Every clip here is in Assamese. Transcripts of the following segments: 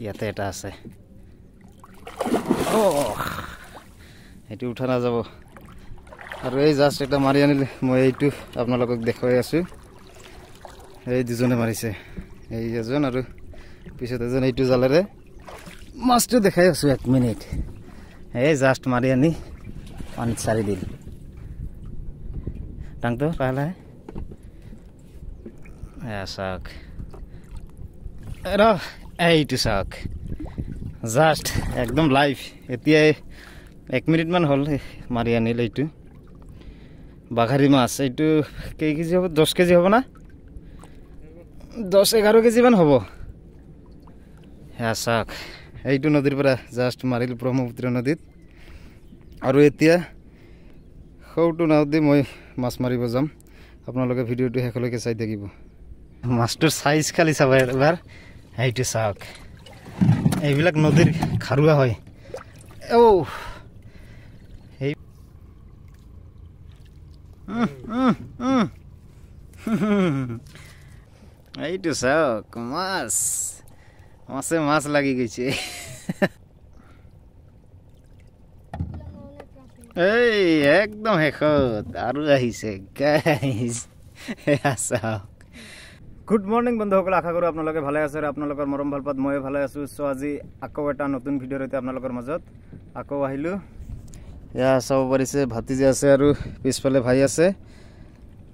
ইয়াতে এটা আছে এইটো উঠা নাযাব আৰু এই জাষ্ট এটা মাৰি আনিলে মই এইটো আপোনালোকক দেখুৱাই আছোঁ এই দুজনে মাৰিছে এই এজন আৰু পিছত এজন এইটো জালেৰে মাছটো দেখাই আছোঁ 1 মিনিট এই জাষ্ট মাৰি আনি পানীত চাৰি দিল টাংটো লাহে চাওক এইটো চাওক জাষ্ট একদম লাইভ এতিয়াই 1 মিনিটমান হ'ল মাৰি আনিল এইটো বাঘাৰী মাছ এইটো কেই কেজি হ'ব 10 কেজি হ'ব না 10-11 কেজিমান হ'ব চাওক এইটো নদীৰ পৰা জাষ্ট মাৰিল ব্ৰহ্মপুত্ৰ নদীত আৰু এতিয়া সৌটো নাওদি মই মাছ মাৰিব যাম আপোনালোকে ভিডিঅ'টো শেষলৈকে চাই থাকিব মাছটোৰ সাইজ খালি চাব এবাৰ এইটো চাওক এইবিলাক নদীৰ খাৰুৱা হয় এই এইটো চাওক মাছ মাছে মাছ লাগি গৈছে এই একদম শেষত আৰু আহিছে গাইজ চাওক গুড মৰ্নিং বন্ধুসকল আশা কৰোঁ আপোনালোকে ভালে আছে আৰু আপোনালোকৰ মৰম ভাল পাত ময়ো ভালে আছোঁ চ' আজি আকৌ এটা নতুন ভিডিঅ'ৰ সৈতে আপোনালোকৰ মাজত আকৌ আহিলোঁ এয়া চাব পাৰিছে ভাতিজি আছে আৰু পিছফালে ভাই আছে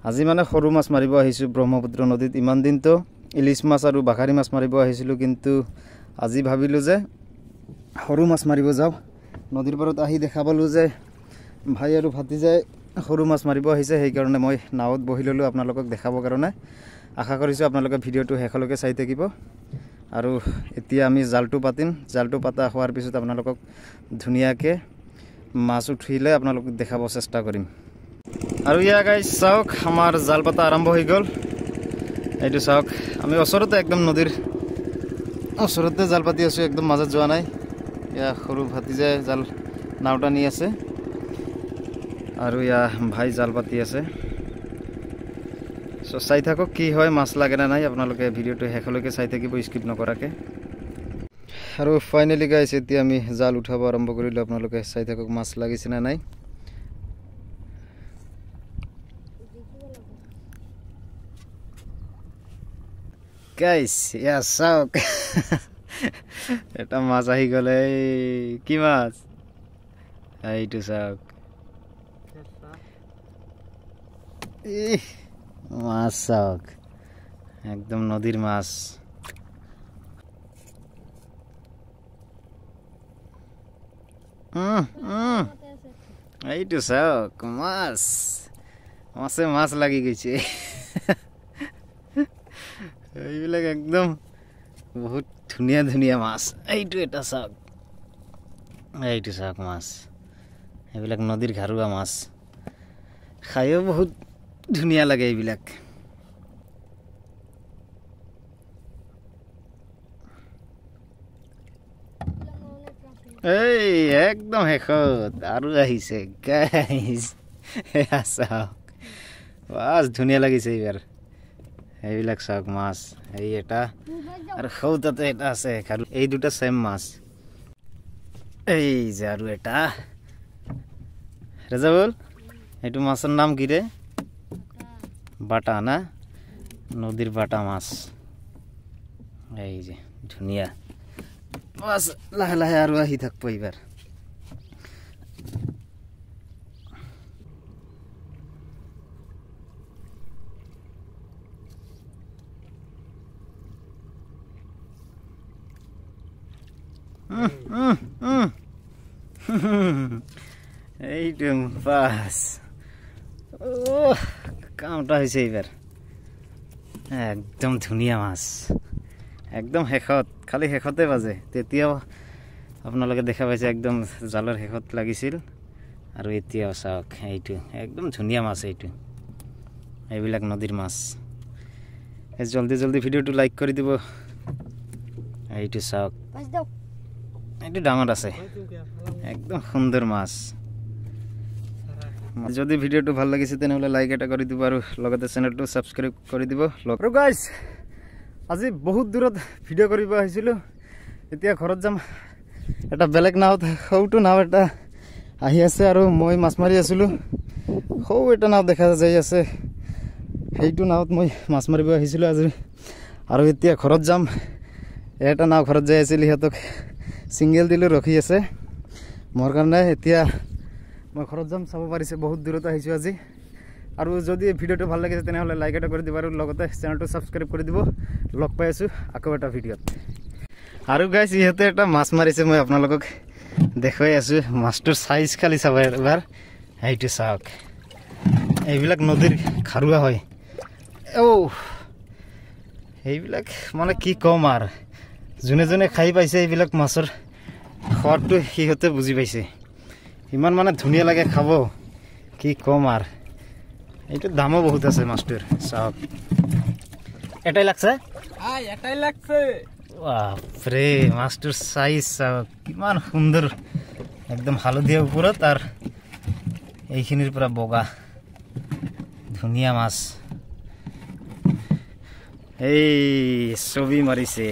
আজি মানে সৰু মাছ মাৰিব আহিছোঁ ব্ৰহ্মপুত্ৰ নদীত ইমান দিনতো ইলিছ মাছ আৰু বাঘাৰী মাছ মাৰিব আহিছিলোঁ কিন্তু আজি ভাবিলোঁ যে সৰু মাছ মাৰিব যাওঁ নদীৰ পাৰত আহি দেখা পালোঁ যে ভাই আৰু ভাতিজাই সৰু মাছ মাৰিব আহিছে সেইকাৰণে মই নাৱত বহি ল'লোঁ আপোনালোকক দেখাবৰ কাৰণে আশা কৰিছোঁ আপোনালোকে ভিডিঅ'টো শেষলৈকে চাই থাকিব আৰু এতিয়া আমি জালটো পাতিম জালটো পাতা হোৱাৰ পিছত আপোনালোকক ধুনীয়াকৈ মাছ উঠিলে আপোনালোকক দেখাব চেষ্টা কৰিম আৰু ইয়া গাইজ চাওক আমাৰ জাল পাতা আৰম্ভ হৈ গ'ল এইটো চাওক আমি ওচৰতে একদম নদীৰ ওচৰতে জাল পাতি আছোঁ একদম মাজত যোৱা নাই ইয়া সৰু ভাতিজাই জাল নাওটা নি আছে আৰু ইয়া ভাই জাল পাতি আছে চ' চাই থাকক কি হয় মাছ লাগে না নাই আপোনালোকে ভিডিঅ'টো শেষলৈকে চাই থাকিব স্কিপ নকৰাকৈ আৰু ফাইনেলি গাইজ এতিয়া আমি জাল উঠাব আৰম্ভ কৰিলোঁ আপোনালোকে চাই থাকক মাছ লাগিছে না নাই গাইজ ইয়া চাওক এটা মাছ আহি গ'ল এই কি মাছ এইটো চাওক মাছ চাওক একদম নদীৰ মাছ এইটো চাওক মাছ মাছে মাছ লাগি গৈছে এইবিলাক একদম বহুত ধুনীয়া ধুনীয়া মাছ এইটো এটা চাওক এইটো চাওক মাছ এইবিলাক নদীৰ ঘাৰুৱা মাছ খায়ো বহুত ধুনীয়া লাগে এইবিলাক এই একদম শেষত আৰু আহিছে গাইজ চাওক মাছ ধুনীয়া লাগিছে এইবাৰ এইবিলাক চাওক মাছ এই এটা আৰু সৌ তাতে এটা আছে আৰু এই দুটা সেম মাছ এই যে আৰু এটা ৰেজাবুল এইটো মাছৰ নাম কি ৰে বাটা না নদীৰ বাটা মাছ এই যে ধুনীয়া মাছ লাহে লাহে আৰু আহি থাকব এইবাৰ এইটো বাস কামটা হৈছে এইবাৰ একদম ধুনীয়া মাছ একদম শেষত খালি শেষতে বাজে তেতিয়াও আপোনালোকে দেখা পাইছে একদম জালৰ শেষত লাগিছিল আৰু এতিয়াও চাওক এইটো একদম ধুনীয়া মাছ এইটো এইবিলাক নদীৰ মাছ জলদি জলদি ভিডিঅ'টো লাইক কৰি দিব এইটো চাওক এইটো ডাঙৰ আছে একদম সুন্দৰ মাছ যদি ভিডিঅ'টো ভাল লাগিছে তেনেহ'লে লাইক এটা কৰি দিব আৰু লগতে চেনেলটো ছাবস্ক্ৰাইব কৰি দিব আৰু গাইজ আজি বহুত দূৰত ভিডিঅ' কৰিব আহিছিলোঁ এতিয়া ঘৰত যাম এটা বেলেগ নাওত সৌটো নাও এটা আহি আছে আৰু মই মাছ মাৰি আছিলোঁ সৌ এটা নাও দেখা যাই আছে সেইটো নাওত মই মাছ মাৰিব আহিছিলোঁ আজি আৰু এতিয়া ঘৰত যাম এটা নাও ঘৰত যাই আছিল সিহঁতক ছিংগেল দিলোঁ ৰখি আছে মোৰ কাৰণে এতিয়া মই ঘৰত যাম চাব পাৰিছে বহুত দূৰত আহিছোঁ আজি আৰু যদি ভিডিঅ'টো ভাল লাগিছে তেনেহ'লে লাইক এটা কৰি দিব আৰু লগতে চেনেলটো ছাবস্ক্ৰাইব কৰি দিব লগ পাই আছোঁ আকৌ এটা ভিডিঅ'ত আৰু গাইছ ইহঁতে এটা মাছ মাৰিছে মই আপোনালোকক দেখুৱাই আছোঁ মাছটোৰ চাইজ খালি চাব এবাৰ সেইটো চাওক এইবিলাক নদীৰ খাৰুৱা হয় এইবিলাক মানে কি ক'ম আৰু যোনে যোনে খাই পাইছে এইবিলাক মাছৰ সোৱাদটো সিহঁতে বুজি পাইছে ইমান মানে ধুনীয়া লাগে খাব কি ক'ম আৰু এইটো দামো বহুত আছে মাছটোৰ চাওক এটাই লাগছে বাপৰে মাছটোৰ চাইজ চাওক কিমান সুন্দৰ একদম হালধীয়া ওপৰত আৰু এইখিনিৰ পৰা বগা ধুনীয়া মাছ এই ছবি মাৰিছে